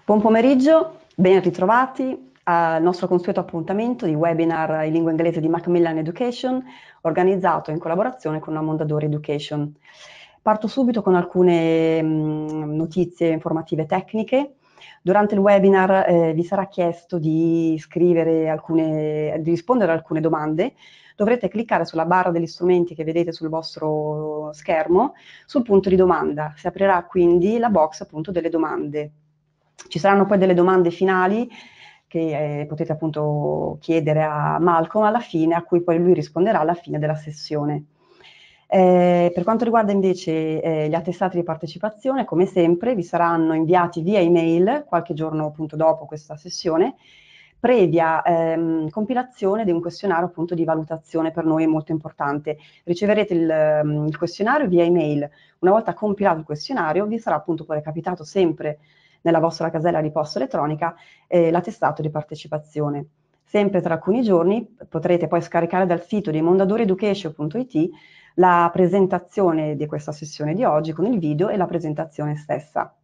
Buon pomeriggio, ben ritrovati al nostro consueto appuntamento di webinar in lingua inglese di Macmillan Education, organizzato in collaborazione con la Mondadori Education. Parto subito con alcune notizie informative tecniche. Durante il webinar vi sarà chiesto di rispondere a alcune domande. Dovrete cliccare sulla barra degli strumenti che vedete sul vostro schermo, sul punto di domanda. Si aprirà quindi la box appunto delle domande. Ci saranno poi delle domande finali che potete appunto chiedere a Malcolm alla fine, a cui poi lui risponderà alla fine della sessione. Per quanto riguarda invece gli attestati di partecipazione, come sempre vi saranno inviati via email qualche giorno appunto dopo questa sessione, previa compilazione di un questionario appunto di valutazione. Per noi è molto importante. Riceverete il questionario via email. Una volta compilato il questionario vi sarà appunto poi recapitato sempre nella vostra casella di posta elettronica l'attestato di partecipazione. Sempre tra alcuni giorni potrete poi scaricare dal sito di mondadorieducation.it la presentazione di questa sessione di oggi con il video e la presentazione stessa.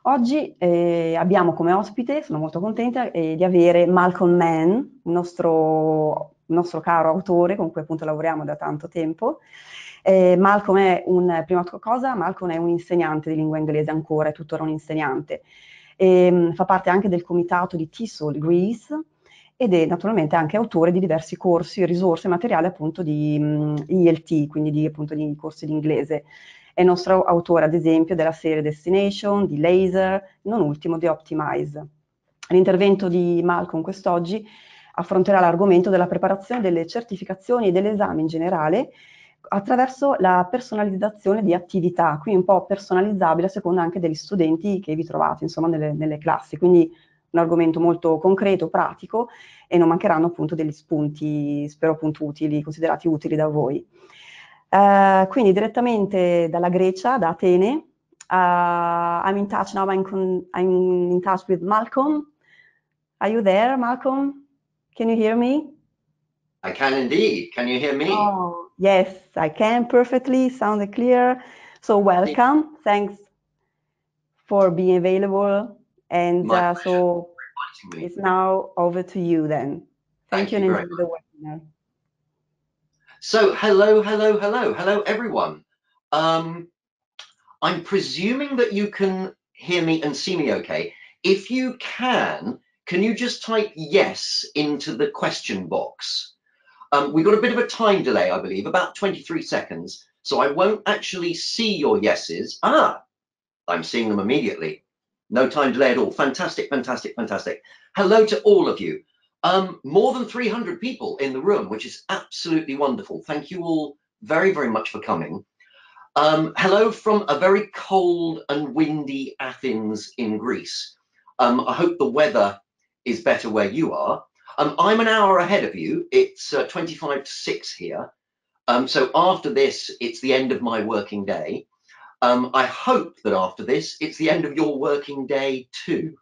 Oggi abbiamo come ospite, sono molto contenta di avere Malcolm Mann, il nostro caro autore con cui appunto lavoriamo da tanto tempo. Malcolm è Malcolm è un insegnante di lingua inglese ancora, è tuttora un insegnante. Fa parte anche del comitato di TESOL Greece ed è naturalmente anche autore di diversi corsi, risorse e materiali appunto di ILT, quindi appunto di corsi di inglese. È nostro autore ad esempio della serie Destination, di Laser, non ultimo di Optimise. L'intervento di Malcolm quest'oggi affronterà l'argomento della preparazione delle certificazioni e dell'esame in generale attraverso la personalizzazione di attività, quindi un po' personalizzabile a seconda anche degli studenti che vi trovate, insomma, nelle classi. Quindi un argomento molto concreto, pratico, e non mancheranno appunto degli spunti, spero appunto utili, considerati utili da voi. Quindi direttamente dalla Grecia, da Atene, I'm in touch now, I'm in touch with Malcolm. Are you there, Malcolm? Can you hear me? I can indeed. Can you hear me? Oh, yes, I can perfectly, sounded clear. So welcome, thanks for being available. And so it's now over to you then. Thank you and enjoy the webinar. So hello everyone. I'm presuming that you can hear me and see me okay. If you can you just type yes into the question box? We've got a bit of a time delay, I believe, about 23 seconds. So I won't actually see your yeses. I'm seeing them immediately. No time delay at all. Fantastic, fantastic, fantastic. Hello to all of you. More than 300 people in the room, which is absolutely wonderful. Thank you all very, very much for coming. Hello from a very cold and windy Athens in Greece. I hope the weather is better where you are. I'm an hour ahead of you. It's 25 to 6 here. So after this, it's the end of my working day. I hope that after this, it's the end of your working day too.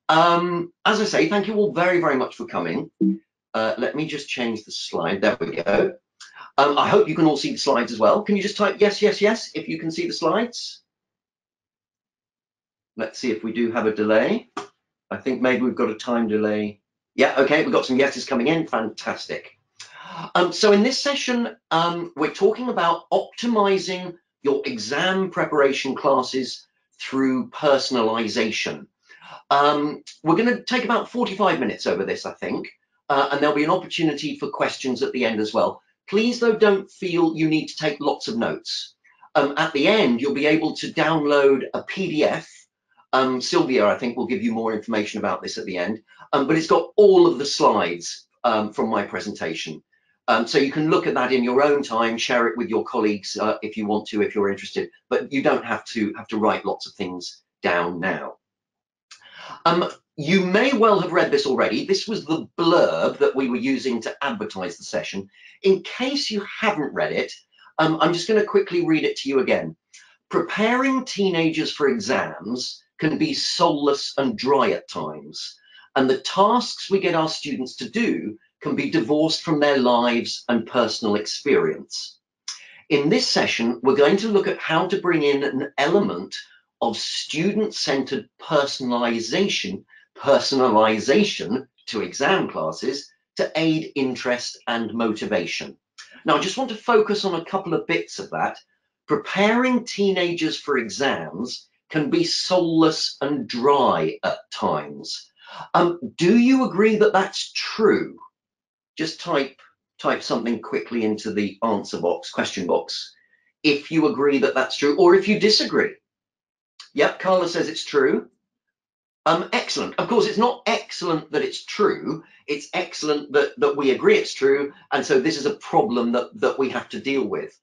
As I say, thank you all very, very much for coming. Let me just change the slide. There we go. I hope you can all see the slides as well. Can you just type yes, yes, yes, if you can see the slides? Let's see if we do have a delay. I think maybe we've got a time delay. Yeah, okay, we've got some yeses coming in. Fantastic. So in this session, we're talking about optimizing your exam preparation classes through personalization. We're going to take about 45 minutes over this, I think, and there'll be an opportunity for questions at the end as well. Please, though, don't feel you need to take lots of notes. At the end, you'll be able to download a PDF. Sylvia, I think, will give you more information about this at the end, but it's got all of the slides from my presentation. So you can look at that in your own time, share it with your colleagues if you want to, if you're interested, but you don't have to write lots of things down now. You may well have read this already. This was the blurb that we were using to advertise the session. In case you haven't read it, I'm just going to quickly read it to you again. Preparing teenagers for exams can be soulless and dry at times, and the tasks we get our students to do can be divorced from their lives and personal experience. In this session, we're going to look at how to bring in an element of student-centered personalization to exam classes to aid interest and motivation. Now, I just want to focus on a couple of bits of that. Preparing teenagers for exams can be soulless and dry at times. Do you agree that that's true? Just type something quickly into the answer box, question box, if you agree that that's true, or if you disagree. Yep, Carla says it's true. Excellent. Of course, it's not excellent that it's true. It's excellent that we agree it's true. And so this is a problem that we have to deal with.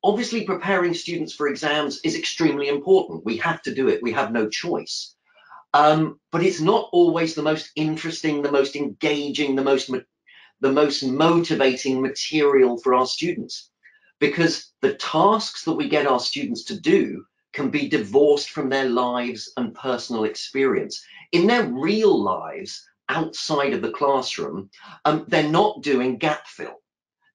Obviously, preparing students for exams is extremely important. We have to do it. We have no choice. But it's not always the most interesting, the most engaging, the most motivating material for our students, because the tasks that we get our students to do can be divorced from their lives and personal experience. In their real lives, outside of the classroom, they're not doing gap fill.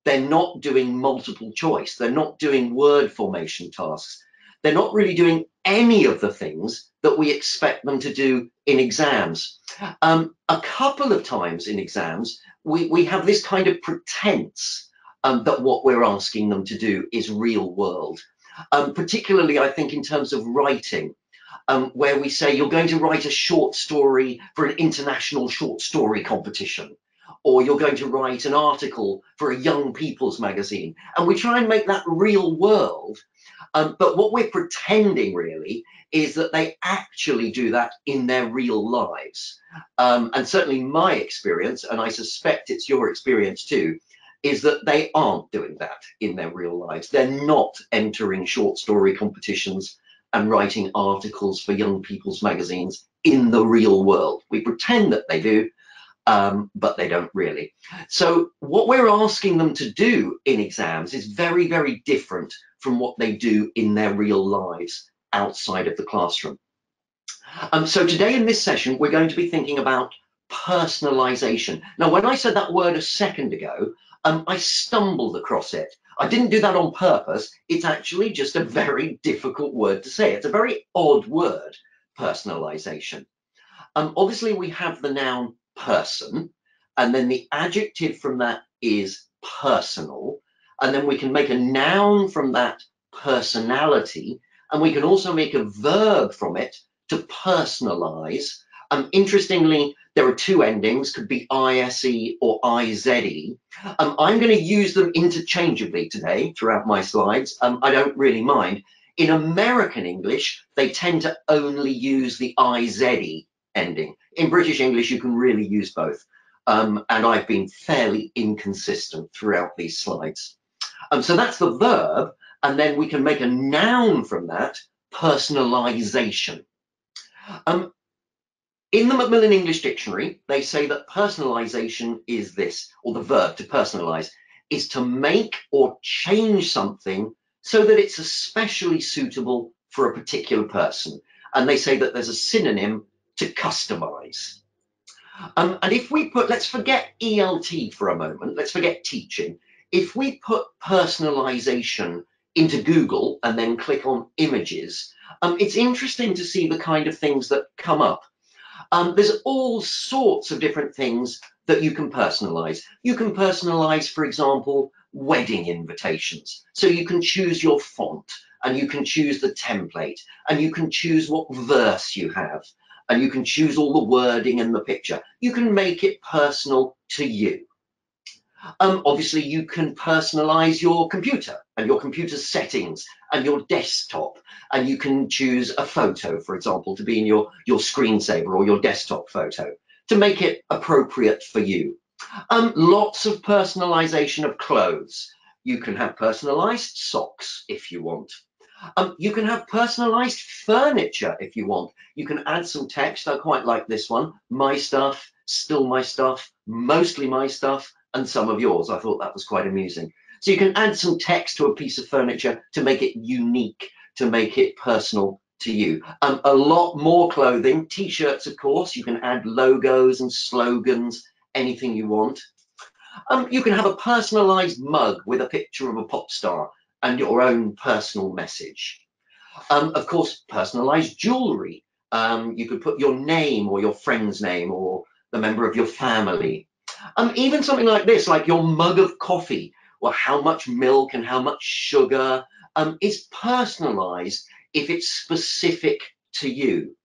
They're not doing multiple choice. They're not doing word formation tasks. They're not really doing any of the things that we expect them to do in exams. A couple of times in exams, we have this kind of pretense that what we're asking them to do is real world. Particularly, I think, in terms of writing, where we say you're going to write a short story for an international short story competition, or you're going to write an article for a young people's magazine, and we try and make that real world. But what we're pretending really is that they actually do that in their real lives. And certainly my experience, and I suspect it's your experience too, is that they aren't doing that in their real lives. They're not entering short story competitions and writing articles for young people's magazines in the real world. We pretend that they do, but they don't really. So what we're asking them to do in exams is very, very different from what they do in their real lives outside of the classroom. So today in this session, we're going to be thinking about personalisation. Now, when I said that word a second ago, I stumbled across it. I didn't do that on purpose. It's actually just a very difficult word to say. It's a very odd word, personalisation. Obviously, we have the noun person, and then the adjective from that is personal, and then we can make a noun from that, personality, and we can also make a verb from it, to personalize. Interestingly, there are two endings, could be ISE or IZE. I'm going to use them interchangeably today throughout my slides. I don't really mind. In American English, they tend to only use the IZE ending. In British English, you can really use both. And I've been fairly inconsistent throughout these slides. So that's the verb, and then we can make a noun from that, personalisation. In the Macmillan English Dictionary, they say that personalisation is this, or the verb to personalise, is to make or change something so that it's especially suitable for a particular person. And they say that there's a synonym to customise. And if we put, let's forget ELT for a moment, let's forget teaching. If we put personalisation into Google and then click on images, it's interesting to see the kind of things that come up. There's all sorts of different things that you can personalize. You can personalize, for example, wedding invitations. So you can choose your font, and you can choose the template, and you can choose what verse you have, and you can choose all the wording and the picture. You can make it personal to you. Obviously, you can personalize your computer and your computer settings and your desktop, and you can choose a photo, for example, to be in your screensaver or your desktop photo to make it appropriate for you. Lots of personalization of clothes. You can have personalized socks if you want. You can have personalized furniture if you want. You can add some text. I quite like this one. My stuff, still my stuff, mostly my stuff, and some of yours. I thought that was quite amusing. So you can add some text to a piece of furniture to make it unique, to make it personal to you. A lot more clothing, t-shirts, of course. You can add logos and slogans, anything you want. You can have a personalized mug with a picture of a pop star and your own personal message. Of course, personalized jewelry. You could put your name or your friend's name or the member of your family. Even something like this, like your mug of coffee, or how much milk and how much sugar, is personalized if it's specific to you.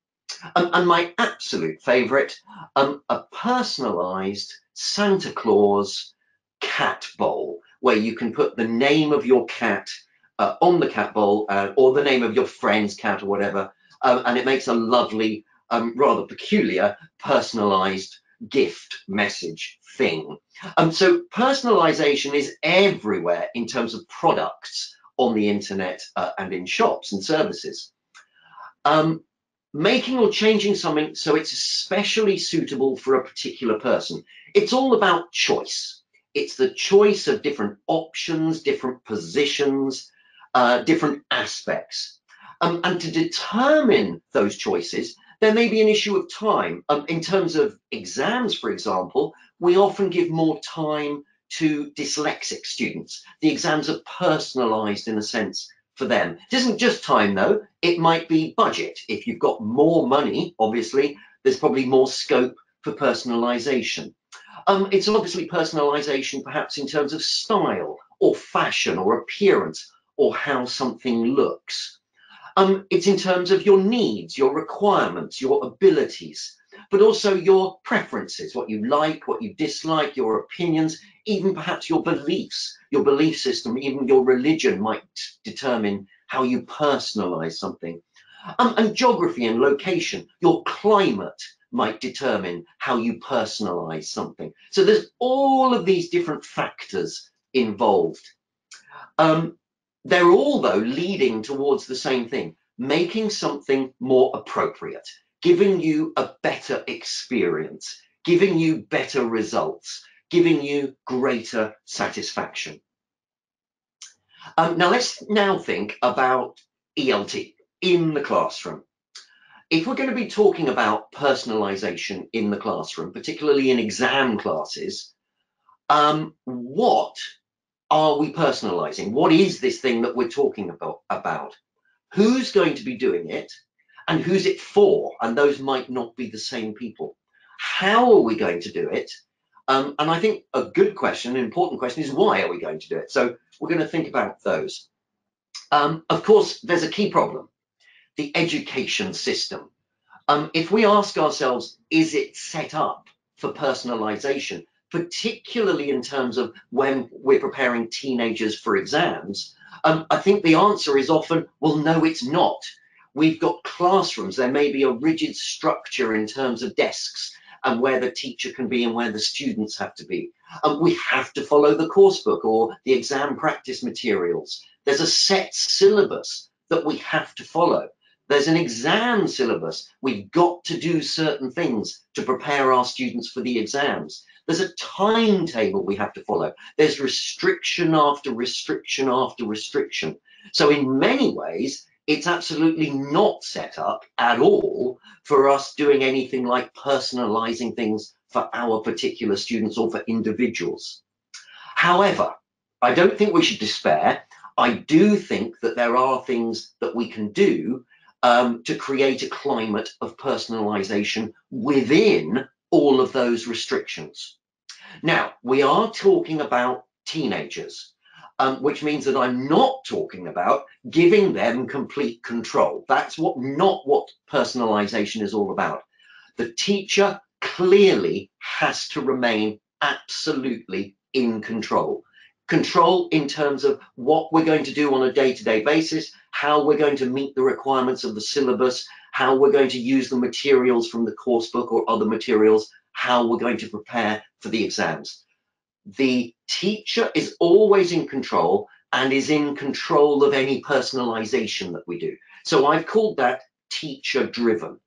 And my absolute favorite, a personalized Santa Claus cat bowl, where you can put the name of your cat on the cat bowl, or the name of your friend's cat or whatever, and it makes a lovely, rather peculiar, personalized gift message thing. So personalization is everywhere in terms of products on the internet and in shops and services. Making or changing something so it's especially suitable for a particular person. It's all about choice. It's the choice of different options, different positions, different aspects. And to determine those choices, there may be an issue of time. In terms of exams, for example, we often give more time to dyslexic students. The exams are personalized in a sense for them. It isn't just time though, it might be budget. If you've got more money, obviously, there's probably more scope for personalization. It's obviously personalization perhaps in terms of style or fashion or appearance or how something looks. It's in terms of your needs, your requirements, your abilities, but also your preferences, what you like, what you dislike, your opinions, even perhaps your beliefs, your belief system, even your religion might determine how you personalize something. And geography and location, your climate might determine how you personalize something. So there's all of these different factors involved. They're all, though, leading towards the same thing, making something more appropriate, giving you a better experience, giving you better results, giving you greater satisfaction. Now, let's now think about ELT in the classroom. If we're going to be talking about personalization in the classroom, particularly in exam classes, what are we personalizing? What is this thing that we're talking about? Who's going to be doing it? And who's it for? And those might not be the same people. How are we going to do it? And I think a good question, an important question, is why are we going to do it? So we're going to think about those. Of course, there's a key problem, the education system. If we ask ourselves, is it set up for personalization, particularly in terms of when we're preparing teenagers for exams, I think the answer is often, well, no, it's not. We've got classrooms. There may be a rigid structure in terms of desks and where the teacher can be and where the students have to be. We have to follow the course book or the exam practice materials. There's a set syllabus that we have to follow. There's an exam syllabus. We've got to do certain things to prepare our students for the exams. There's a timetable we have to follow. There's restriction after restriction after restriction. So in many ways, it's absolutely not set up at all for us doing anything like personalizing things for our particular students or for individuals. However, I don't think we should despair. I do think that there are things that we can do to create a climate of personalization within all of those restrictions. Now, we are talking about teenagers, which means that I'm not talking about giving them complete control. That's not what personalization is all about. The teacher clearly has to remain absolutely in control. Control in terms of what we're going to do on a day-to-day basis, how we're going to meet the requirements of the syllabus, how we're going to use the materials from the course book or other materials, how we're going to prepare for the exams. The teacher is always in control and is in control of any personalization that we do. So I've called that teacher-driven.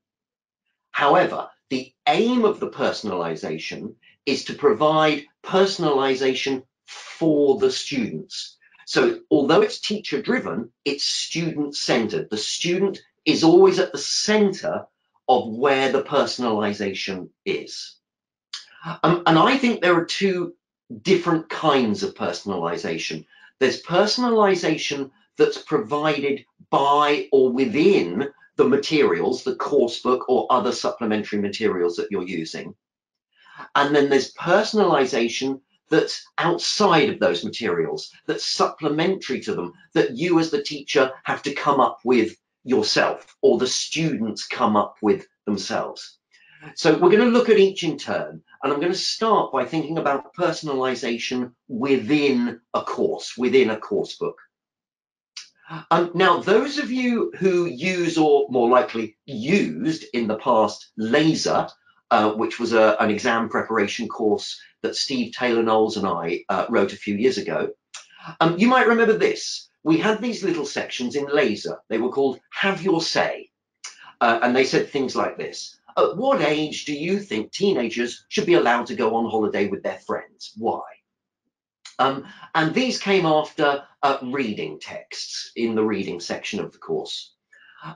However, the aim of the personalization is to provide personalization for the students. So although it's teacher driven, it's student centered. The student is always at the center of where the personalization is. And I think there are two different kinds of personalization. There's personalization that's provided by or within the materials, the course book or other supplementary materials that you're using. And then there's personalization that's outside of those materials, that's supplementary to them, that you as the teacher have to come up with yourself, or the students come up with themselves. So we're going to look at each in turn, and I'm going to start by thinking about personalization within a course, within a course book. Now, those of you who use, or more likely used in the past, LASER, which was an exam preparation course that Steve Taylor-Knowles and I wrote a few years ago, you might remember this. We had these little sections in LASER. They were called Have Your Say. And they said things like this. At what age do you think teenagers should be allowed to go on holiday with their friends? Why? And these came after reading texts in the reading section of the course.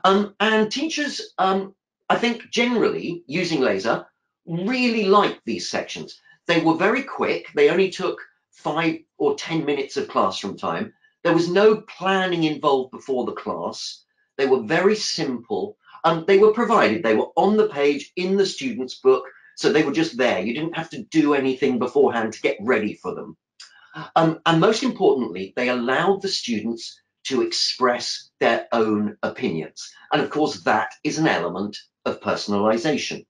And teachers, I think generally using LASER, really liked these sections. They were very quick. They only took 5 or 10 minutes of classroom time. There was no planning involved before the class. They were very simple. They were provided. They were on the page in the student's book. So they were just there. You didn't have to do anything beforehand to get ready for them. And most importantly, they allowed the students to express their own opinions. And of course, that is an element of personalization.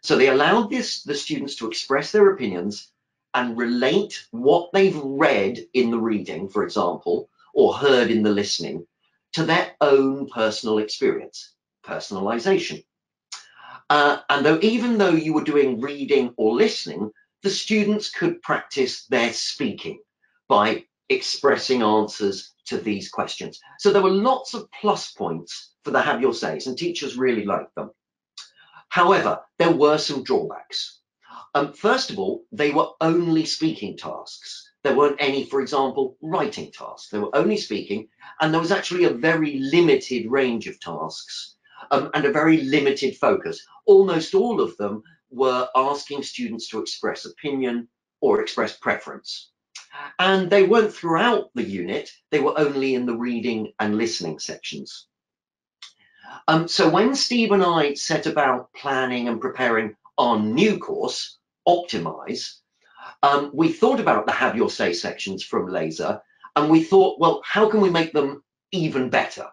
So they allowed the students to express their opinions and relate what they've read in the reading, for example, or heard in the listening, to their own personal experience, personalization. And even though you were doing reading or listening, the students could practice their speaking by expressing answers to these questions. So there were lots of plus points for the Have Your Says, and teachers really liked them. However, there were some drawbacks. First of all, they were only speaking tasks. There weren't any, for example, writing tasks. They were only speaking, and there was actually a very limited range of tasks and a very limited focus. Almost all of them were asking students to express opinion or express preference. And they weren't throughout the unit, they were only in the reading and listening sections. So when Steve and I set about planning and preparing our new course, Optimise, we thought about the Have Your Say sections from LASER, and we thought, well, how can we make them even better?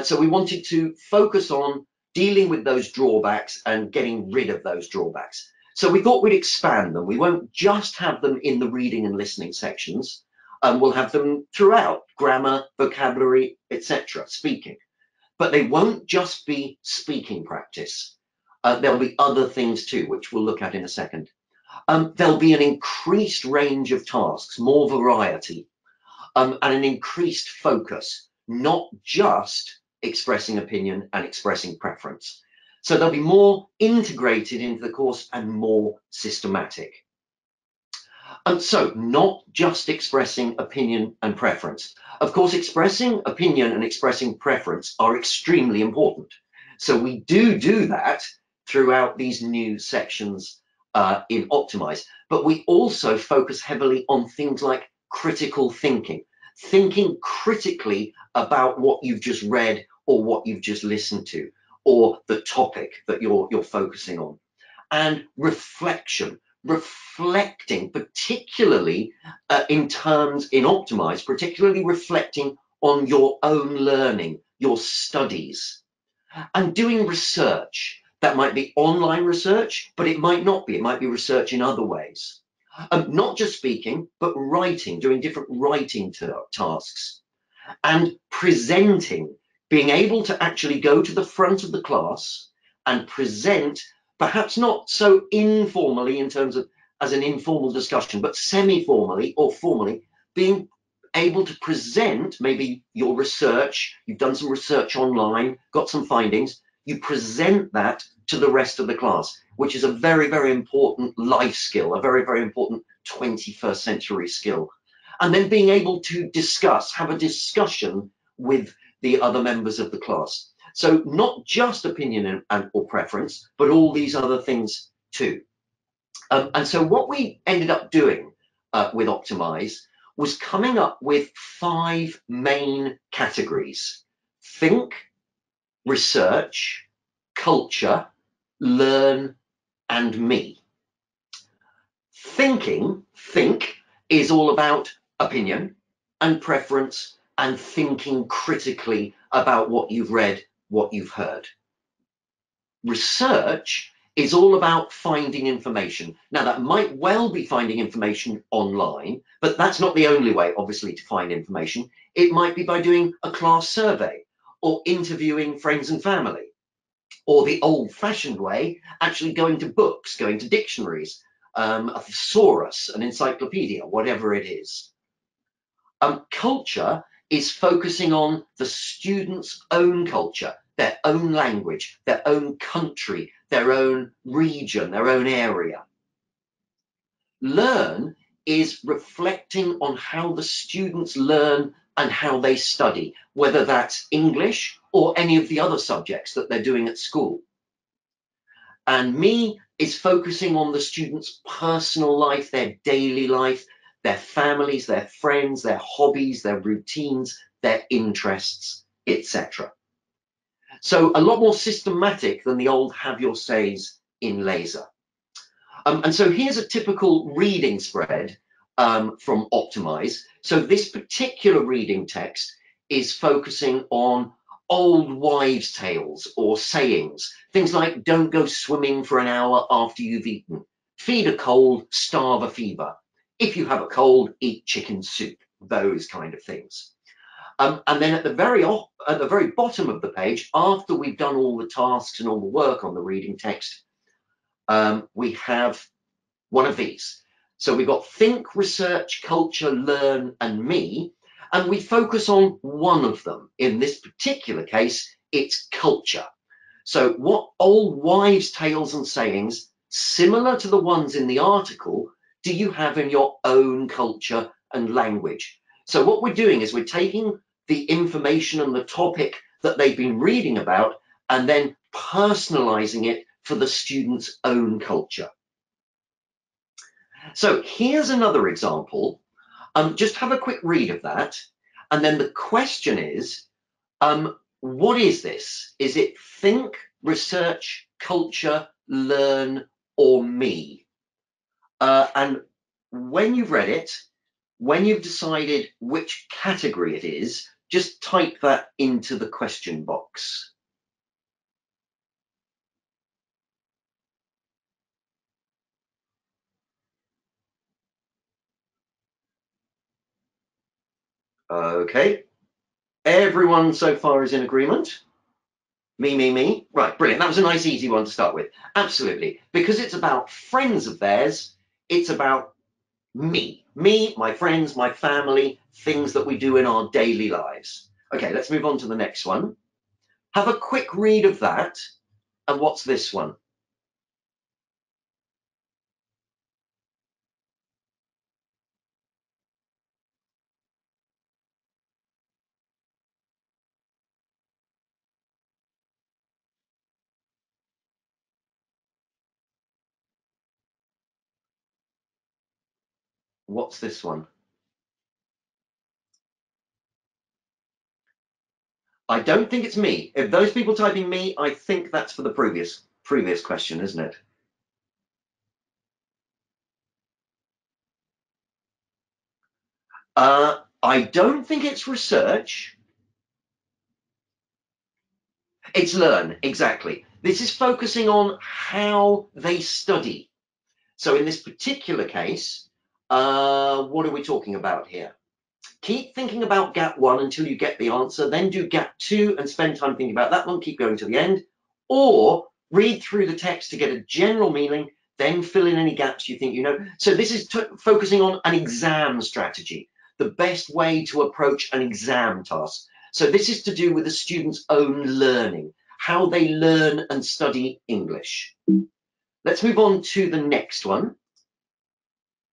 So we wanted to focus on dealing with those drawbacks and getting rid of those drawbacks. So we thought we'd expand them. We won't just have them in the reading and listening sections. We'll have them throughout, grammar, vocabulary, etc., speaking. But they won't just be speaking practice. There'll be other things too, which we'll look at in a second. There'll be an increased range of tasks, more variety, and an increased focus, not just expressing opinion and expressing preference. So they'll be more integrated into the course and more systematic. And so not just expressing opinion and preference. Of course, expressing opinion and expressing preference are extremely important. So we do that throughout these new sections in Optimise, but we also focus heavily on things like critical thinking critically about what you've just read or what you've just listened to, or the topic that you're focusing on, and reflecting, particularly in Optimise, particularly reflecting on your own learning, your studies, and doing research. That might be online research, but it might not be. It might be research in other ways. Not just speaking, but writing, doing different writing tasks, and presenting, being able to actually go to the front of the class and present, perhaps not so informally in terms of as an informal discussion, but semi-formally or formally, being able to present maybe your research. You've done some research online, got some findings, you present that to the rest of the class, which is a very, very important life skill, a very, very important 21st century skill. And then being able to have a discussion with the other members of the class. So not just opinion or preference, but all these other things too. And so what we ended up doing with Optimise was coming up with 5 main categories: think, research, culture, learn, and me. Think is all about opinion and preference and thinking critically about what you've read, what you've heard. Research is all about finding information. Now, that might well be finding information online, but that's not the only way, obviously, to find information. It might be by doing a class survey or interviewing friends and family, or the old-fashioned way, actually going to books, going to dictionaries, a thesaurus, an encyclopedia, whatever it is. Culture is focusing on the student's own culture, their own language, their own country, their own region, their own area. Learn is reflecting on how the students learn and how they study, whether that's English or any of the other subjects that they're doing at school. And me is focusing on the students' personal life, their daily life, their families, their friends, their hobbies, their routines, their interests, etc. So a lot more systematic than the old have your says in laser. And so here's a typical reading spread from Optimise. So this particular reading text is focusing on old wives' tales or sayings, things like don't go swimming for an hour after you've eaten, feed a cold, starve a fever, if you have a cold, eat chicken soup, those kind of things. And then at the very bottom of the page, after we've done all the tasks and all the work on the reading text, we have one of these. So we've got think, research, culture, learn, and me, and we focus on one of them. In this particular case, it's culture. So what old wives' tales and sayings, similar to the ones in the article, do you have in your own culture and language? So what we're doing is we're taking the information and the topic that they've been reading about and then personalizing it for the student's own culture. So here's another example. Just have a quick read of that. And then the question is, what is this? Is it think, research, culture, learn, or me? And when you've read it, when you've decided which category it is, just type that into the question box. Okay, everyone so far is in agreement. Me. Right, brilliant. That was a nice, easy one to start with. Absolutely. Because it's about friends of theirs, it's about me. Me, my friends, my family, things that we do in our daily lives. Okay, let's move on to the next one. Have a quick read of that. And what's this one? What's this one? I don't think it's me. If those people typing me, I think that's for the previous question, isn't it? I don't think it's research. It's learn, exactly. This is focusing on how they study. So in this particular case, what are we talking about here? Keep thinking about gap 1 until you get the answer, then do gap 2 and spend time thinking about that one, keep going to the end, or read through the text to get a general meaning, then fill in any gaps you think you know. So this is focusing on an exam strategy, the best way to approach an exam task. So this is to do with the student's own learning, how they learn and study English. Let's move on to the next one.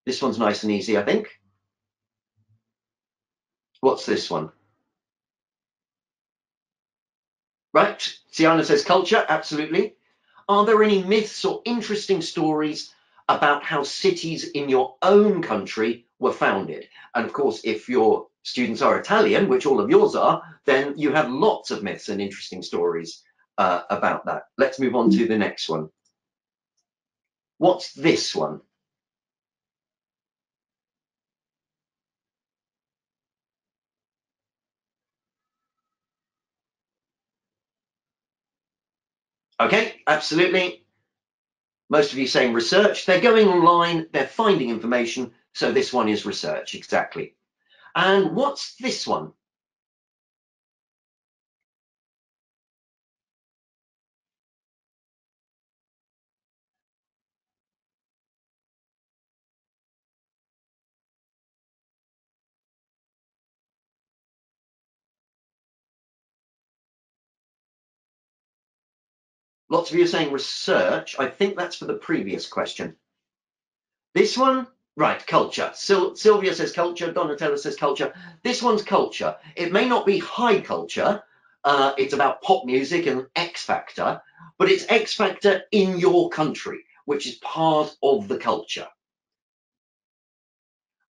This one's nice and easy, I think. What's this one? Right, Siana says culture, absolutely. Are there any myths or interesting stories about how cities in your own country were founded. And of course, if your students are Italian, which all of yours are, then you have lots of myths and interesting stories about that. Let's move on to the next one. What's this one? Okay, absolutely. Most of you saying research. They're going online, they're finding information. So this one is research, exactly. And what's this one? Lots of you are saying research. I think that's for the previous question. This one, right, culture. Sylvia says culture, Donatella says culture. This one's culture. It may not be high culture. It's about pop music and X Factor, but it's X Factor in your country, which is part of the culture.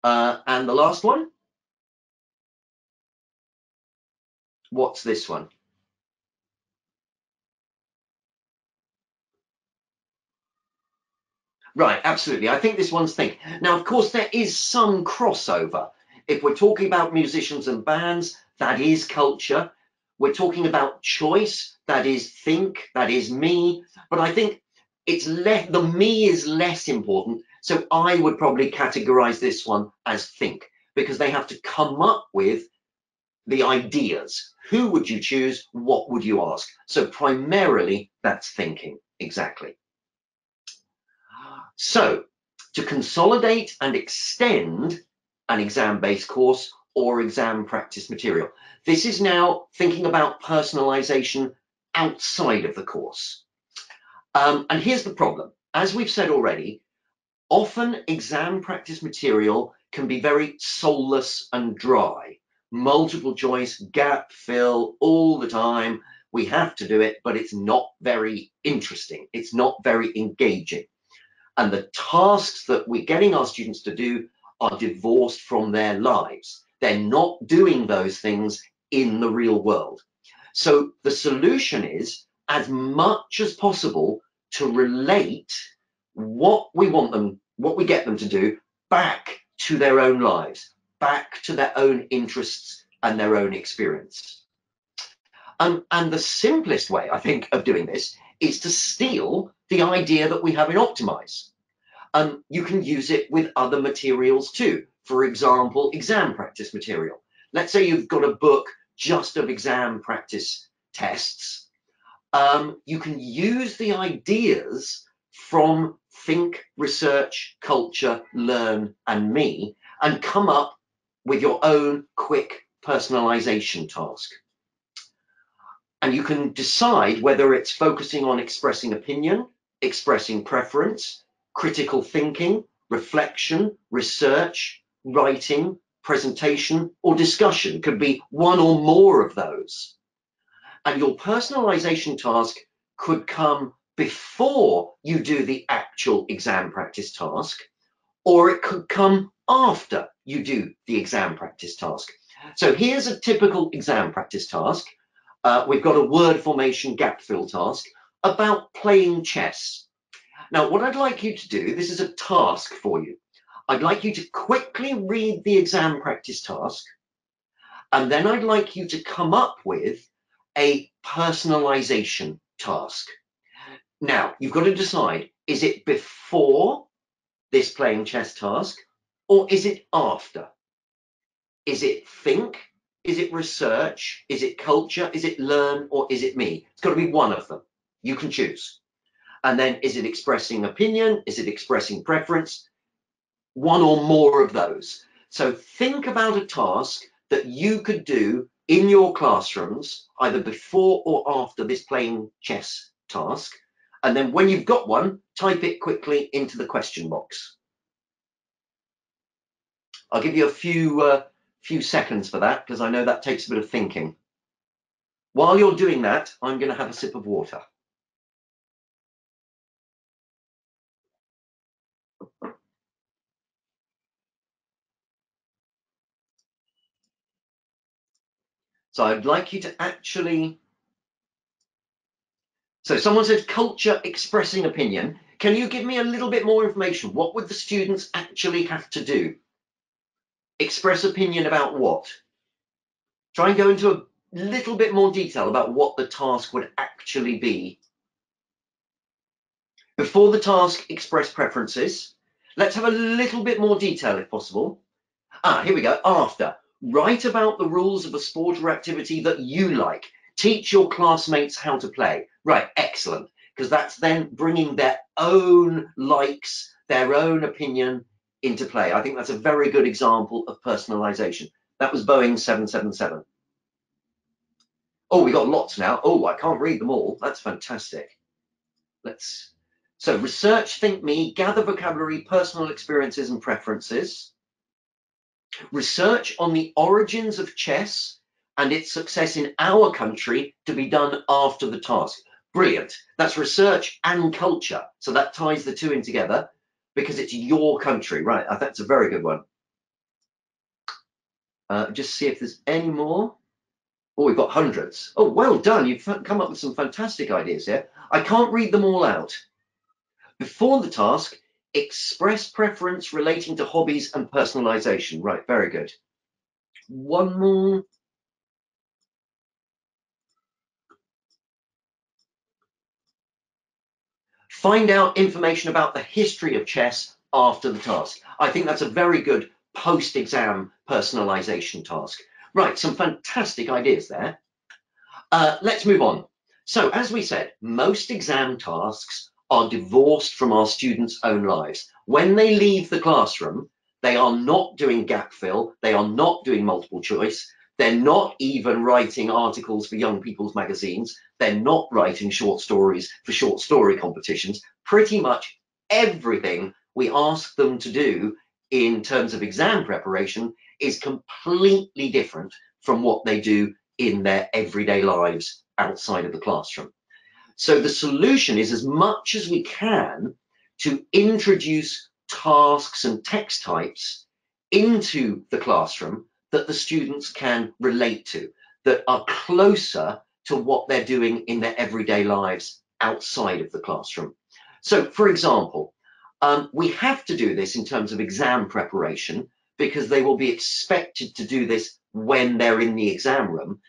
And the last one, what's this one? Right, absolutely. I think this one's Think. Now, of course, there is some crossover. If we're talking about musicians and bands, that is culture. We're talking about choice, that is Think, that is me. But I think it's less, the me is less important. So I would probably categorize this one as Think, because they have to come up with the ideas. Who would you choose? What would you ask? So primarily, that's thinking, exactly. So to consolidate and extend an exam-based course or exam practice material. This is now thinking about personalization outside of the course. And here's the problem. As we've said already, often exam practice material can be very soulless and dry. Multiple choice, gap fill all the time. We have to do it, but it's not very interesting. It's not very engaging. And the tasks that we're getting our students to do are divorced from their lives. They're not doing those things in the real world. So the solution is, as much as possible, to relate what we want them, what we get them to do, back to their own lives, back to their own interests and their own experience. And the simplest way, I think, of doing this is to steal the idea that we have in Optimise. You can use it with other materials too. For example, exam practice material. Let's say you've got a book just of exam practice tests. You can use the ideas from Think, Research, Culture, Learn, and Me, and come up with your own quick personalization task. And you can decide whether it's focusing on expressing opinion, expressing preference, critical thinking, reflection, research, writing, presentation, or discussion. Could be one or more of those. And your personalization task could come before you do the actual exam practice task, or it could come after you do the exam practice task. So here's a typical exam practice task. We've got a word formation gap fill task about playing chess. Now, what I'd like you to do, this is a task for you. I'd like you to quickly read the exam practice task, and then I'd like you to come up with a personalization task. Now, you've got to decide, is it before this playing chess task, or is it after? Is it Think? Is it research? Is it culture? Is it learn? Or is it me? It's got to be one of them. You can choose. And then is it expressing opinion? Is it expressing preference? One or more of those. So think about a task that you could do in your classrooms, either before or after this playing chess task. And then when you've got one, type it quickly into the question box. I'll give you a few seconds for that, because I know that takes a bit of thinking. While you're doing that, I'm going to have a sip of water. So I'd like you to actually, so someone said culture expressing opinion. Can you give me a little bit more information? What would the students actually have to do? Express opinion about what? Try and go into a little bit more detail about what the task would actually be. Before the task, express preferences. Let's have a little bit more detail if possible. Here we go. After, write about the rules of a sport or activity that you like. Teach your classmates how to play. Right, excellent. Because that's then bringing their own likes, their own opinion into play. I think that's a very good example of personalization. That was Boeing 777. Oh, we got lots now. Oh, I can't read them all. That's fantastic. So research, think me, gather vocabulary, personal experiences and preferences. Research on the origins of chess and its success in our country to be done after the task. Brilliant. That's research and culture. So that ties the two in together because it's your country. Right, that's a very good one. Just see if there's any more. Oh, we've got hundreds. Oh, well done. You've come up with some fantastic ideas here. I can't read them all out. Before the task, express preference relating to hobbies and personalization. Right, very good. One more. Find out information about the history of chess after the task. I think that's a very good post-exam personalization task. Right, some fantastic ideas there. Let's move on. So, as we said, most exam tasks are divorced from our students' own lives. When they leave the classroom, they are not doing gap fill, they are not doing multiple choice, they're not even writing articles for young people's magazines, they're not writing short stories for short story competitions. Pretty much everything we ask them to do in terms of exam preparation is completely different from what they do in their everyday lives outside of the classroom. So the solution is, as much as we can, to introduce tasks and text types into the classroom that the students can relate to, that are closer to what they're doing in their everyday lives outside of the classroom. So, for example, we have to do this in terms of exam preparation because they will be expected to do this when they're in the exam room.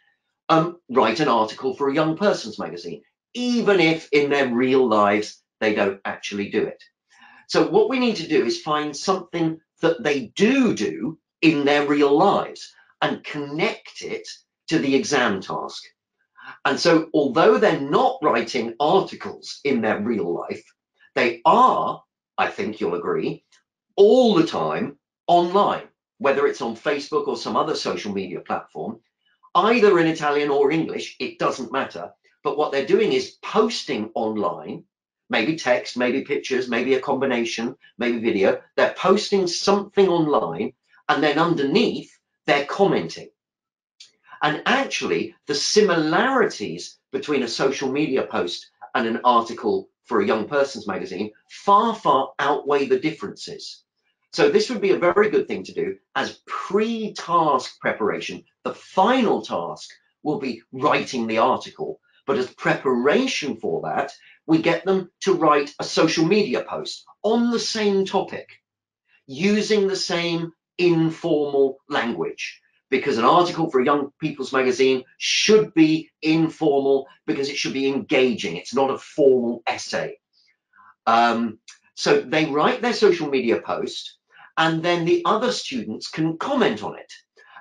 Write an article for a young person's magazine, even if in their real lives they don't actually do it. So what we need to do is find something that they do in their real lives and connect it to the exam task. And so although they're not writing articles in their real life, they are, I think you'll agree, all the time online, whether it's on Facebook or some other social media platform, either in Italian or English, it doesn't matter. But what they're doing is posting online, maybe text, maybe pictures, maybe a combination, maybe video. They're posting something online, and then underneath, they're commenting. And actually, the similarities between a social media post and an article for a young person's magazine far, far outweigh the differences. So this would be a very good thing to do as pre-task preparation. The final task will be writing the article, but as preparation for that, we get them to write a social media post on the same topic, using the same informal language, because an article for a young people's magazine should be informal because it should be engaging. It's not a formal essay. So they write their social media post, and then the other students can comment on it.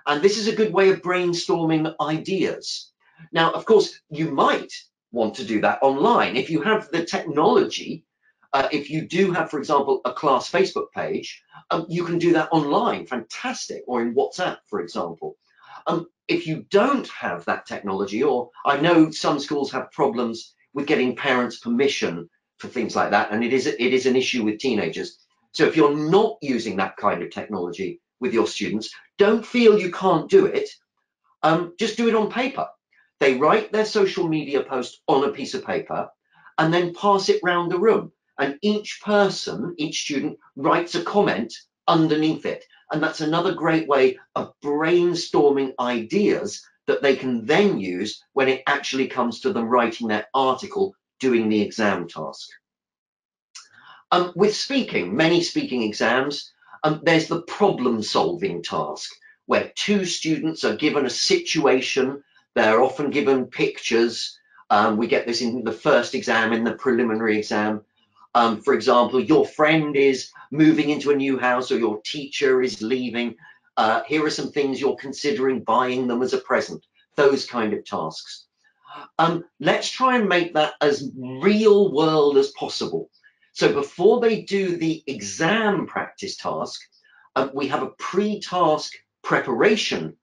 And this is a good way of brainstorming ideas. Now, of course, you might want to do that online. If you have the technology, if you do have, for example, a class Facebook page, you can do that online, fantastic, or in WhatsApp, for example. If you don't have that technology, or I know some schools have problems with getting parents' permission for things like that, and it is an issue with teenagers. So if you're not using that kind of technology with your students, don't feel you can't do it. Just do it on paper. They write their social media post on a piece of paper and then pass it round the room. And each person, each student, writes a comment underneath it. And that's another great way of brainstorming ideas that they can then use when it actually comes to them writing their article, doing the exam task. With speaking, many speaking exams, there's the problem solving task, where two students are given a situation. They're often given pictures. We get this in the first exam, in the preliminary exam. For example, your friend is moving into a new house, or your teacher is leaving. Here are some things you're considering buying them as a present. Those kind of tasks. Let's try and make that as real world as possible. So before they do the exam practice task, we have a pre-task preparation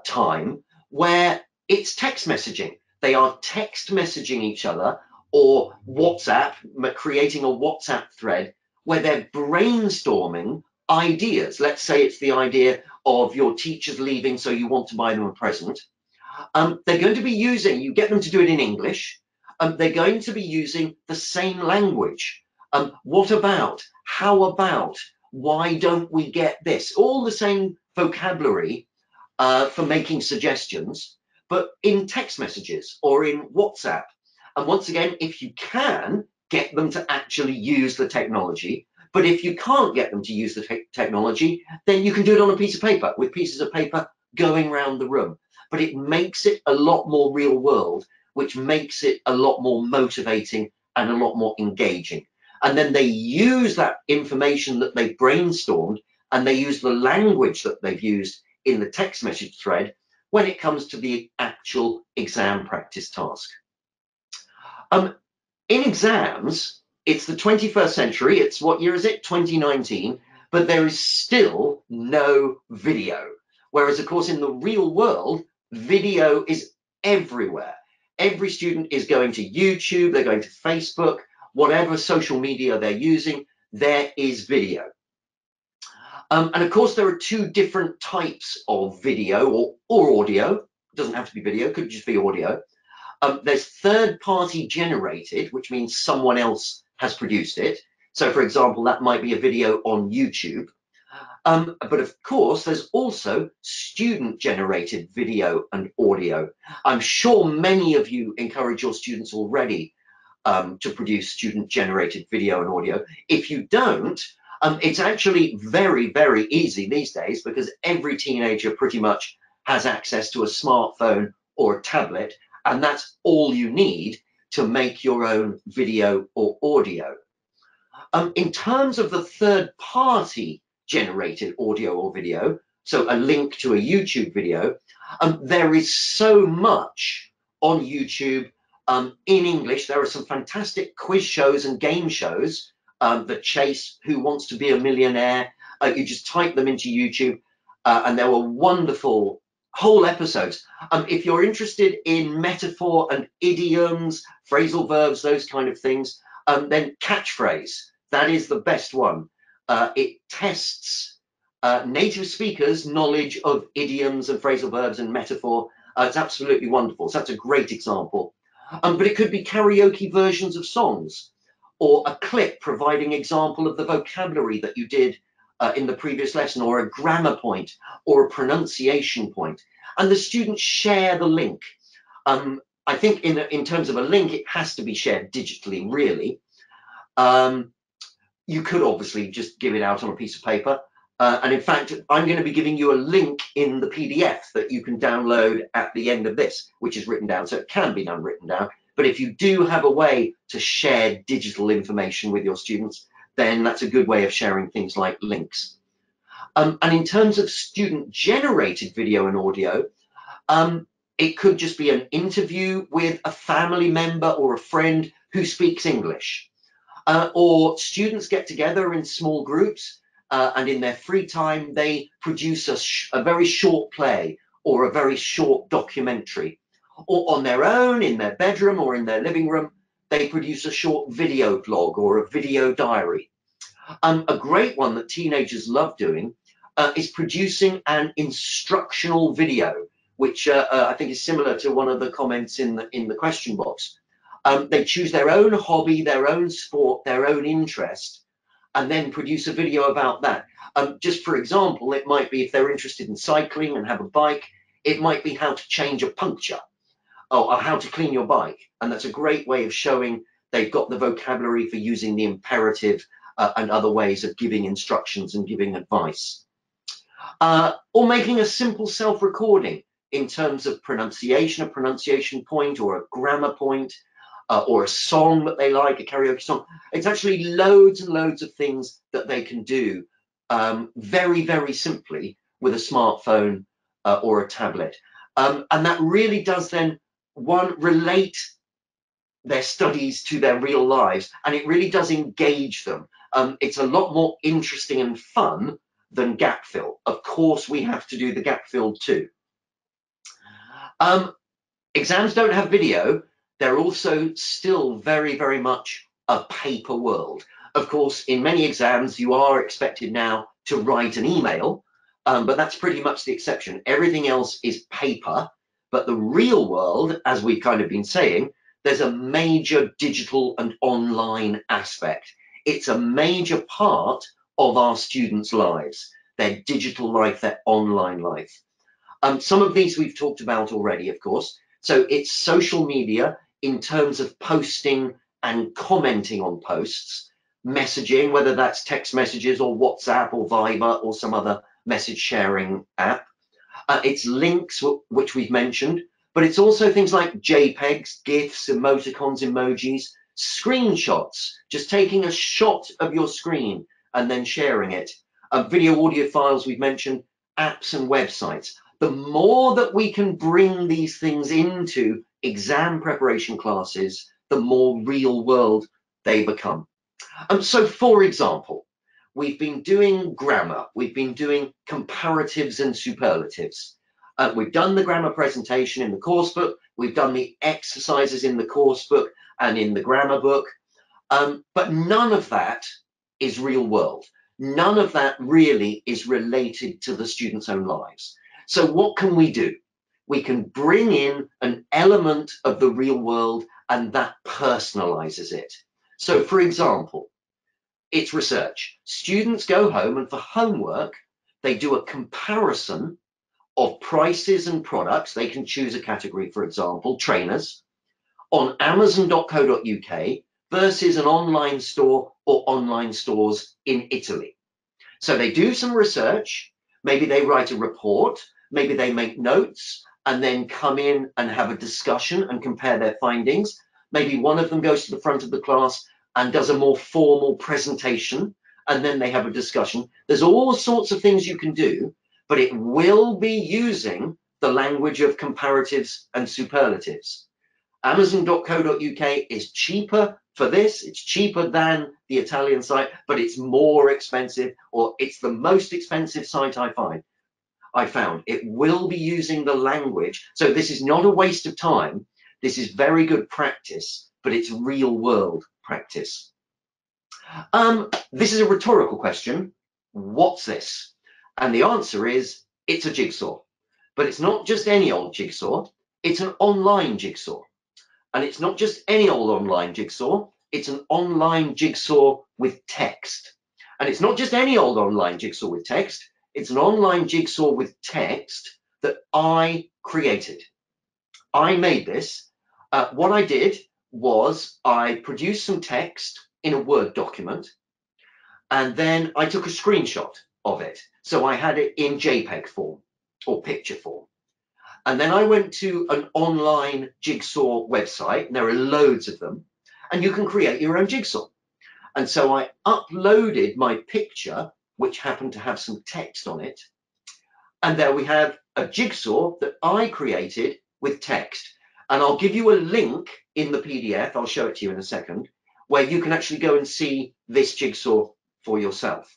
time where it's text messaging. They are text messaging each other, or WhatsApp, creating a WhatsApp thread where they're brainstorming ideas. Let's say it's the idea of your teacher's leaving, so you want to buy them a present. They're going to be using, you get them to do it in English, they're going to be using the same language. What about, how about, why don't we get this? All the same vocabulary for making suggestions, but in text messages or in WhatsApp. And once again, if you can, get them to actually use the technology. But if you can't get them to use the technology, then you can do it on a piece of paper, with pieces of paper going around the room. But it makes it a lot more real world, which makes it a lot more motivating and a lot more engaging. And then they use that information that they brainstormed, and they use the language that they've used in the text message thread when it comes to the actual exam practice task. In exams, it's the 21st century. It's, what year is it? 2019. But there is still no video. Whereas, of course, in the real world, video is everywhere. Every student is going to YouTube, they're going to Facebook, whatever social media they're using, there is video. And of course, there are two different types of video or audio. It doesn't have to be video, it could just be audio. There's third-party generated, which means someone else has produced it. So, for example, that might be a video on YouTube. But of course, there's also student-generated video and audio. I'm sure many of you encourage your students already to produce student-generated video and audio. If you don't, it's actually very, very easy these days, because every teenager pretty much has access to a smartphone or a tablet, and that's all you need to make your own video or audio. In terms of the third-party generated audio or video, so a link to a YouTube video, there is so much on YouTube in English. There are some fantastic quiz shows and game shows. The Chase, Who Wants to Be a Millionaire, you just type them into YouTube, and there were wonderful whole episodes. If you're interested in metaphor and idioms, phrasal verbs, those kind of things, then Catchphrase, that is the best one. It tests native speakers' knowledge of idioms and phrasal verbs and metaphor. It's absolutely wonderful. So that's a great example. But it could be karaoke versions of songs, or a clip providing example of the vocabulary that you did in the previous lesson, or a grammar point, or a pronunciation point. And the students share the link. I think in terms of a link, it has to be shared digitally, really. You could obviously just give it out on a piece of paper. And in fact, I'm going to be giving you a link in the PDF that you can download at the end of this, which is written down. So it can be done written down. But if you do have a way to share digital information with your students, then that's a good way of sharing things like links. And in terms of student-generated video and audio, it could just be an interview with a family member or a friend who speaks English. Or students get together in small groups, and in their free time, they produce a very short play or a very short documentary. Or on their own, in their bedroom or in their living room, they produce a short video blog or a video diary. A great one that teenagers love doing is producing an instructional video, which I think is similar to one of the comments in the question box. They choose their own hobby, their own sport, their own interest, and then produce a video about that. Just for example, it might be if they're interested in cycling and have a bike, It might be how to change a puncture, or how to clean your bike. And that's a great way of showing they've got the vocabulary for using the imperative and other ways of giving instructions and giving advice. Or making a simple self-recording in terms of pronunciation, a pronunciation point or a grammar point, or a song that they like, a karaoke song. It's actually loads and loads of things that they can do very, very simply with a smartphone or a tablet. And that really does then, one, relate their studies to their real lives, and it really does engage them. It's a lot more interesting and fun than gap fill. Of course, we have to do the gap fill too. Exams don't have video. They're also still very, very much a paper world. Of course, in many exams, you are expected now to write an email, but that's pretty much the exception. Everything else is paper, but the real world, as we've kind of been saying, there's a major digital and online aspect. It's a major part of our students' lives, their digital life, their online life. Some of these we've talked about already, of course. So it's social media in terms of posting and commenting on posts, messaging, whether that's text messages or WhatsApp or Viber or some other message sharing app. It's links, which we've mentioned, but it's also things like JPEGs, GIFs, emoticons, emojis, screenshots, just taking a shot of your screen and then sharing it. Video, audio files we've mentioned, apps and websites. The more that we can bring these things into exam preparation classes, the more real world they become. So for example, we've been doing grammar, we've been doing comparatives and superlatives. We've done the grammar presentation in the course book, we've done the exercises in the course book and in the grammar book, but none of that is real world. None of that really is related to the students' own lives. So what can we do? We can bring in an element of the real world, and that personalizes it. So for example, it's research. Students go home and for homework, they do a comparison of prices and products. They can choose a category, for example, trainers, on amazon.co.uk versus an online store or online stores in Italy. So they do some research, maybe they write a report, maybe they make notes and then come in and have a discussion and compare their findings. Maybe one of them goes to the front of the class and does a more formal presentation, and then they have a discussion. There's all sorts of things you can do, but it will be using the language of comparatives and superlatives. Amazon.co.uk is cheaper for this. It's cheaper than the Italian site, but it's more expensive, or it's the most expensive site I found. It will be using the language. So this is not a waste of time. This is very good practice, but it's real world practice. This is a rhetorical question. What's this? And the answer is, it's a jigsaw. But it's not just any old jigsaw. It's an online jigsaw. And it's not just any old online jigsaw. It's an online jigsaw with text. And it's not just any old online jigsaw with text. It's an online jigsaw with text that I created. I made this. What I did was I produced some text in a Word document, and then I took a screenshot of it. So I had it in JPEG form or picture form. And then I went to an online jigsaw website, and there are loads of them, and you can create your own jigsaw. And so I uploaded my picture, which happened to have some text on it. And there we have a jigsaw that I created with text. And I'll give you a link in the PDF, I'll show it to you in a second, where you can actually go and see this jigsaw for yourself.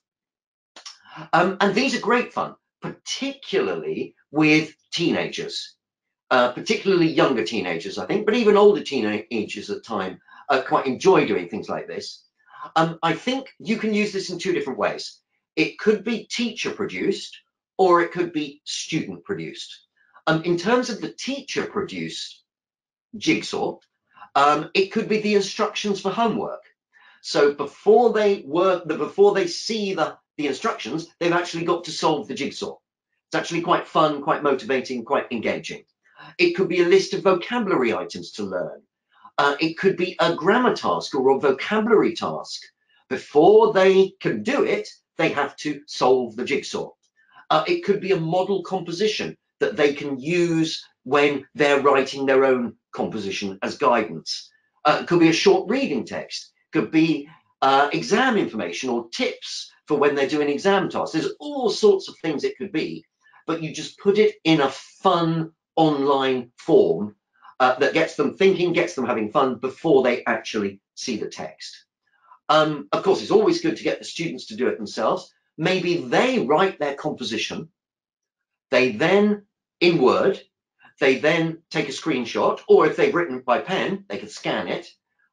And these are great fun, particularly with teenagers, particularly younger teenagers, I think, but even older teenagers at time quite enjoy doing things like this. I think you can use this in two different ways. It could be teacher produced, or it could be student produced. In terms of the teacher produced jigsaw, it could be the instructions for homework. So before they see the instructions, they've actually got to solve the jigsaw. It's actually quite fun, quite motivating, quite engaging. It could be a list of vocabulary items to learn. It could be a grammar task or a vocabulary task. Before they can do it, they have to solve the jigsaw. It could be a model composition that they can use when they're writing their own composition as guidance. It could be a short reading text. It could be exam information or tips for when they're doing exam tasks. There's all sorts of things it could be, but you just put it in a fun online form that gets them thinking, gets them having fun before they actually see the text. Of course, it's always good to get the students to do it themselves. Maybe they write their composition, they then, in Word, they then take a screenshot, or if they've written by pen, they can scan it,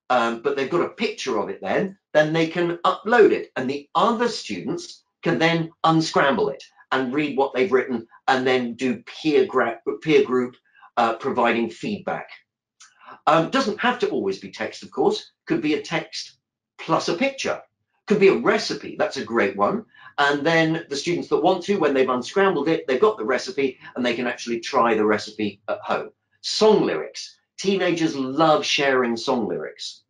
but they've got a picture of it then they can upload it, and the other students can then unscramble it and read what they've written and then do peer group providing feedback. Doesn't have to always be text, of course. Could be a text plus a picture. Could be a recipe. That's a great one. And then the students that want to, when they've unscrambled it, they've got the recipe and they can actually try the recipe at home. Song lyrics. Teenagers love sharing song lyrics.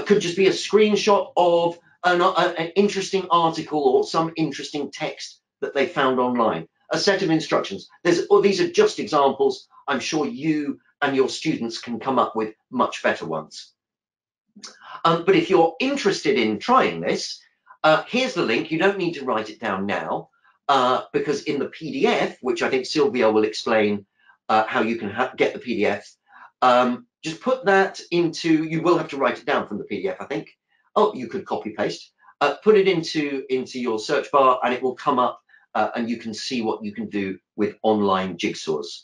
Could just be a screenshot of an interesting article or some interesting text that they found online. A set of instructions. These are just examples. I'm sure you and your students can come up with much better ones. But if you're interested in trying this, here's the link. You don't need to write it down now, because in the PDF, which I think Sylvia will explain how you can get the PDF, just put that into, you will have to write it down from the PDF, I think. Oh, you could copy paste. Put it into your search bar and it will come up and you can see what you can do with online jigsaws.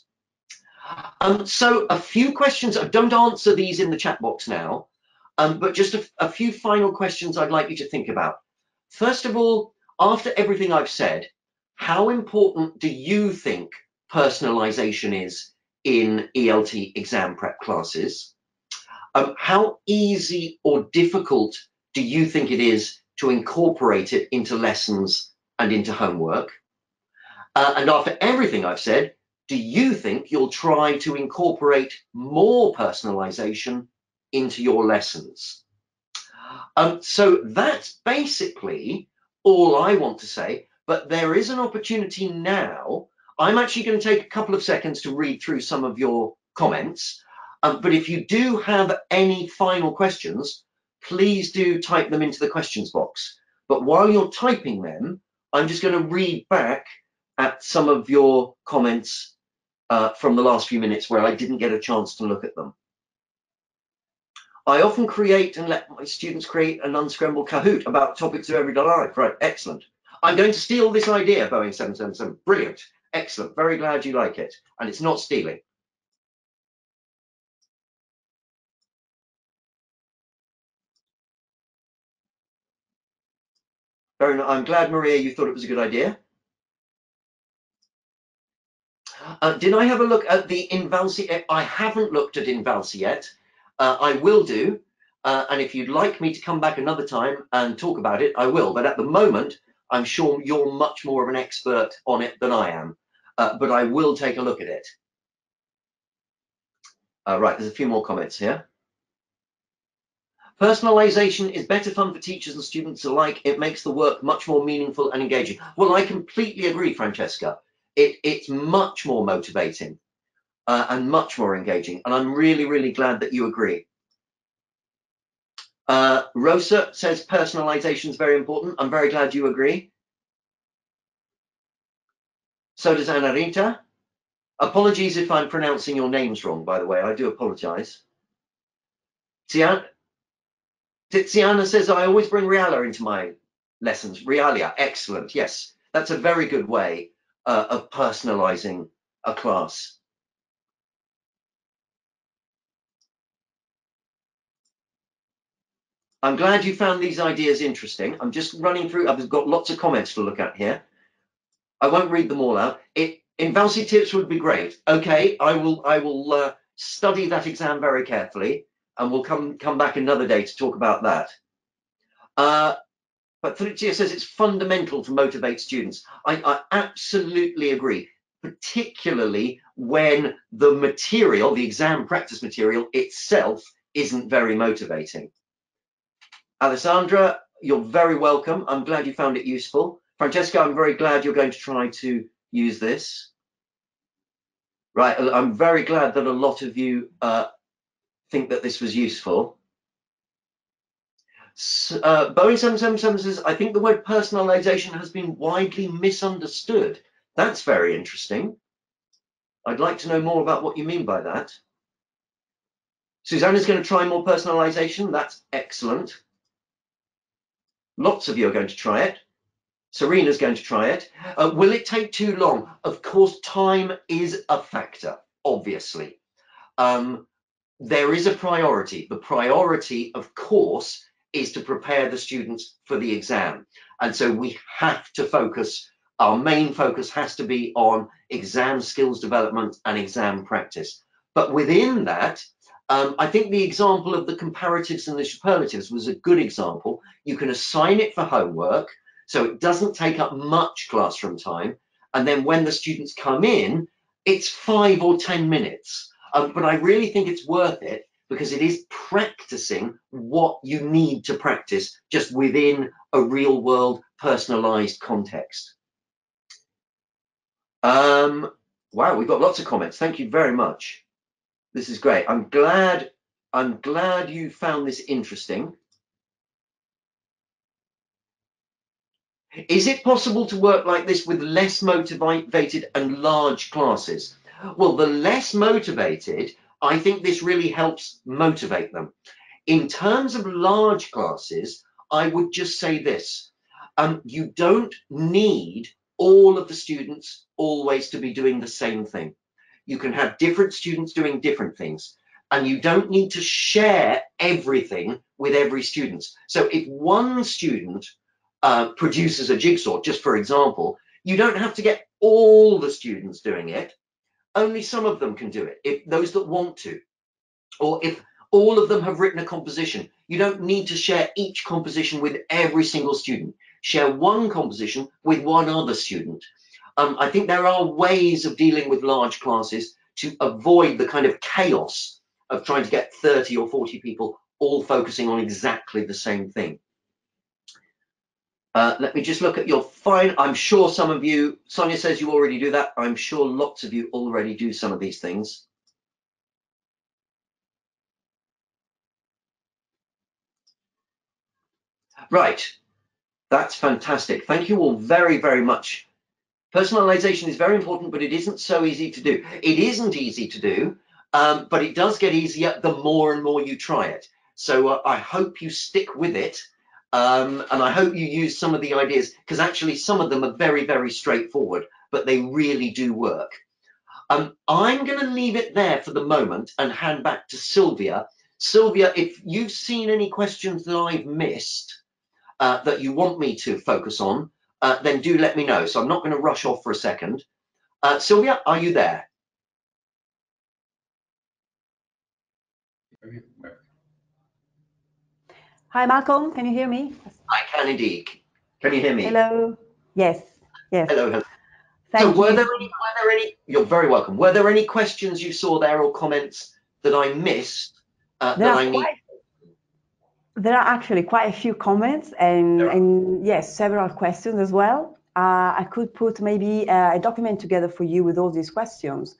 So a few questions. Don't answer these in the chat box now, but just a few final questions I'd like you to think about. First of all, after everything I've said, how important do you think personalization is in ELT exam prep classes? How easy or difficult do you think it is to incorporate it into lessons and into homework? And after everything I've said, do you think you'll try to incorporate more personalization into your lessons? So that's basically all I want to say, but there is an opportunity now. I'm actually going to take a couple of seconds to read through some of your comments, but if you do have any final questions, please do type them into the questions box. But while you're typing them, I'm just going to read back at some of your comments from the last few minutes where I didn't get a chance to look at them. I often create and let my students create an unscrambled Kahoot about topics of everyday life. Right, excellent. I'm going to steal this idea, Boeing 777. Brilliant, excellent. Very glad you like it. And it's not stealing. I'm glad, Maria, you thought it was a good idea. Did I have a look at the Invalsi? I haven't looked at Invalsi yet. I will do. And if you'd like me to come back another time and talk about it, I will. But at the moment, I'm sure you're much more of an expert on it than I am. But I will take a look at it. Right, there's a few more comments here. Personalization is better fun for teachers and students alike. It makes the work much more meaningful and engaging. Well, I completely agree, Francesca. It's much more motivating and much more engaging. And I'm really, really glad that you agree. Rosa says personalization is very important. I'm very glad you agree. So does Anna Rita. Apologies if I'm pronouncing your names wrong, by the way. I do apologize. Tiziana says, I always bring Realia into my lessons. Realia, excellent. Yes, that's a very good way of personalizing a class. I'm glad you found these ideas interesting. I'm just running through. I've got lots of comments to look at here. I won't read them all out. Invalsi tips would be great. Okay, I will study that exam very carefully, and we'll come back another day to talk about that. But Felicia says it's fundamental to motivate students. I absolutely agree, particularly when the material, the exam practice material itself, isn't very motivating. Alessandra, you're very welcome. I'm glad you found it useful. Francesca, I'm very glad you're going to try to use this. Right, I'm very glad that a lot of you think that this was useful. Boeing 777 says, I think the word personalization has been widely misunderstood. That's very interesting. I'd like to know more about what you mean by that. Susanna's going to try more personalization. That's excellent. Lots of you are going to try it. Serena's going to try it. Will it take too long? Of course, time is a factor, obviously. There is a priority. The priority, of course, is to prepare the students for the exam. And so we have to focus, our main focus has to be on exam skills development and exam practice. But within that, I think the example of the comparatives and the superlatives was a good example. You can assign it for homework, so it doesn't take up much classroom time. And then when the students come in, it's 5 or 10 minutes. But I really think it's worth it because it is practicing what you need to practice just within a real world personalized context. Wow, we've got lots of comments. Thank you very much. This is great. I'm glad you found this interesting. Is it possible to work like this with less motivated and large classes? Well, the less motivated, I think this really helps motivate them. In terms of large classes, I would just say this. You don't need all of the students always to be doing the same thing. You can have different students doing different things, and you don't need to share everything with every student. So if one student produces a jigsaw, just for example, you don't have to get all the students doing it. Only some of them can do it, if those that want to. Or if all of them have written a composition, you don't need to share each composition with every single student. Share one composition with one other student. I think there are ways of dealing with large classes to avoid the kind of chaos of trying to get 30 or 40 people all focusing on exactly the same thing. Let me just look at your fine. I'm sure some of you, Sonia says you already do that. I'm sure lots of you already do some of these things. Right, that's fantastic. Thank you all very, very much. Personalization is very important, but it isn't so easy to do. It isn't easy to do, but it does get easier the more and more you try it. So I hope you stick with it. And I hope you use some of the ideas, because actually some of them are very, very straightforward, but they really do work. I'm going to leave it there for the moment and hand back to Sylvia. Sylvia, if you've seen any questions that I've missed that you want me to focus on, then do let me know. So I'm not going to rush off for a second. Sylvia, are you there? Hi, Malcolm. Can you hear me? I can indeed. Can you hear me? Hello. Yes. Yes. Hello. Hello. Thank So were you. there any? You're very welcome. Were there any questions you saw there or comments that I missed There are actually quite a few comments and yes, several questions as well. I could put maybe a document together for you with all these questions.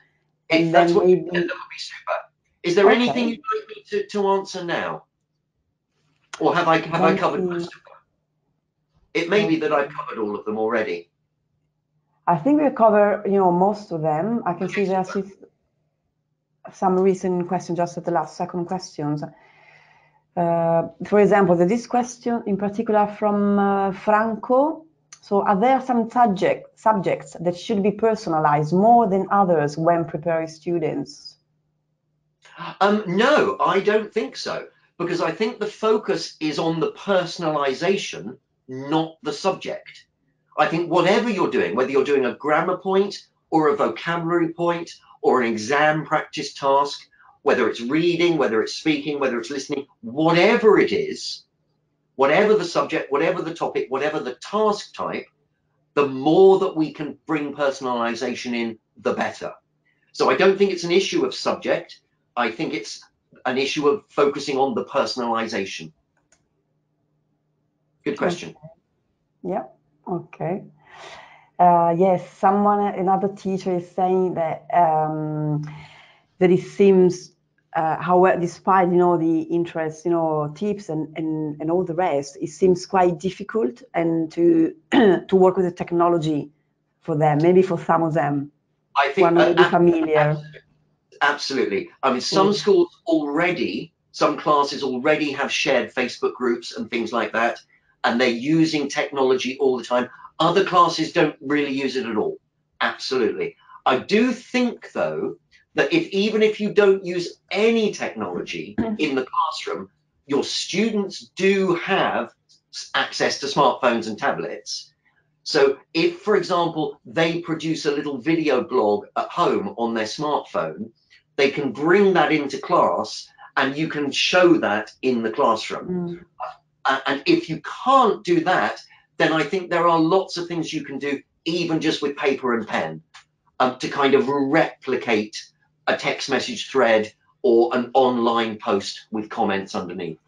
If that's what you did, that would be super. Is there anything you'd like me to answer now? Or have I covered most of them? It may be that I've covered all of them already. I think we cover, most of them. I can see there's some recent questions just at the second questions. For example, this question in particular from Franco. So are there some subjects that should be personalized more than others when preparing students? No, I don't think so, because I think the focus is on the personalization, not the subject. I think whatever you're doing, whether you're doing a grammar point or a vocabulary point or an exam practice task, whether it's reading, whether it's speaking, whether it's listening, whatever it is, whatever the subject, whatever the topic, whatever the task type, the more that we can bring personalization in, the better. So I don't think it's an issue of subject. I think it's an issue of focusing on the personalization. Good question. Okay. Yeah, okay. Yes, another teacher is saying that that it seems, however, despite the interest, tips and all the rest, it seems quite difficult and to to work with the technology for them. Maybe for some of them, I who are think not maybe familiar. absolutely. I mean, some schools already, some classes already have shared Facebook groups and things like that, and they're using technology all the time. Other classes don't really use it at all. Absolutely. I do think, though, that even if you don't use any technology in the classroom, your students do have access to smartphones and tablets. So if, for example, they produce a little video blog at home on their smartphone, they can bring that into class and you can show that in the classroom. And if you can't do that, then I think there are lots of things you can do, even just with paper and pen, to kind of replicate a text message thread or an online post with comments underneath.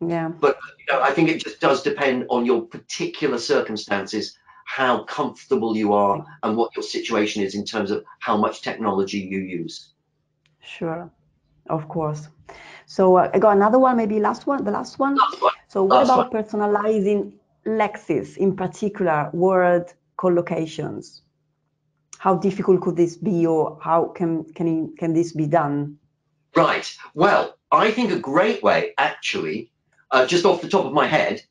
Yeah. But I think it just does depend on your particular circumstances, how comfortable you are and what your situation is in terms of how much technology you use. Sure, of course. So I got another one, maybe the last one. So what about personalizing lexes, in particular word collocations? How difficult could this be, or how can this be done? Right. Well, I think a great way, actually, just off the top of my head,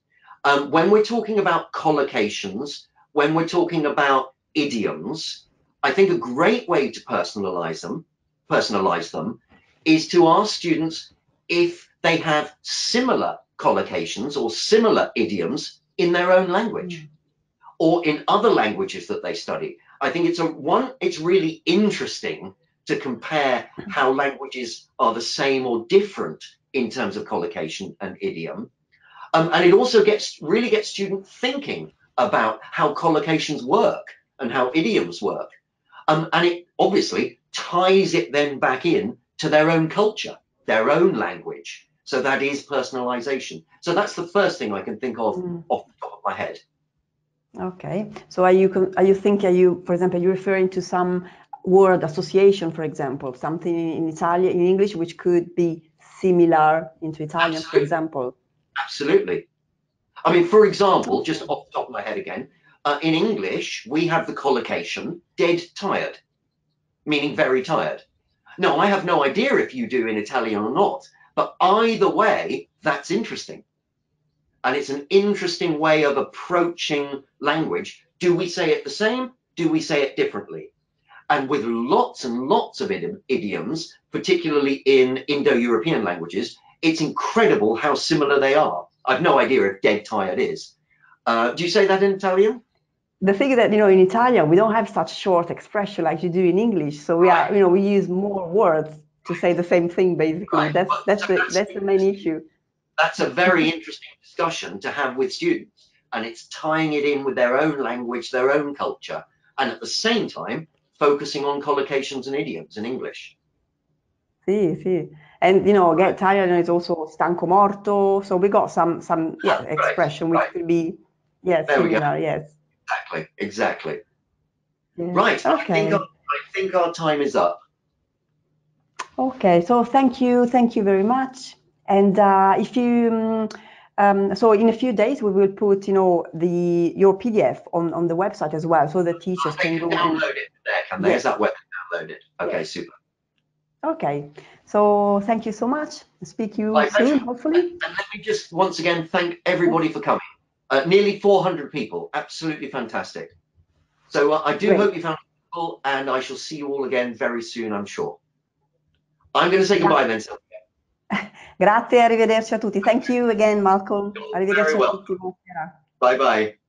when we're talking about collocations, when we're talking about idioms, I think a great way to personalize them is to ask students if they have similar collocations or similar idioms in their own language or in other languages that they study. I think it's really interesting to compare how languages are the same or different in terms of collocation and idiom. And it also really gets students thinking about how collocations work and how idioms work. And it obviously ties it then back in to their own culture, their own language. So that is personalization. So that's the first thing I can think of off the top of my head. Okay. So are you, for example, are you referring to some word association, for example, something in Italian, in English, which could be similar into Italian, Absolutely. for example? Absolutely. I mean, for example, just off the top of my head again, in English, we have the collocation dead tired, meaning very tired. Now, I have no idea if you do in Italian or not, but either way, that's interesting. And it's an interesting way of approaching language. Do we say it the same? Do we say it differently? And with lots and lots of idioms, particularly in Indo-European languages, it's incredible how similar they are. I've no idea if dead tired is. Do you say that in Italian? The thing is that, in Italian, we don't have such short expression like you do in English. So we use more words to say the same thing, basically. Right. That's the main issue. That's a very interesting discussion to have with students. And it's tying it in with their own language, their own culture, and at the same time, focusing on collocations and idioms in English. Sì. And get tired is also stanco morto. So we got some expression which could be similar. Yes. Exactly. Yeah. Right. Okay. I think our time is up. Okay. So thank you very much. And if you so in a few days we will put your PDF on the website as well, so the teachers can go download it there. Can they? Is that where they download it? Okay, super. Okay, so thank you so much. Speak to you soon, hopefully. And let me just once again thank everybody for coming. Nearly 400 people, absolutely fantastic. So I do hope you found it useful, and I shall see you all again very soon, I'm sure. I'm going to say goodbye then. Grazie, arrivederci a tutti. Thank you again, Malcolm. Arrivederci a tutti. Bye bye.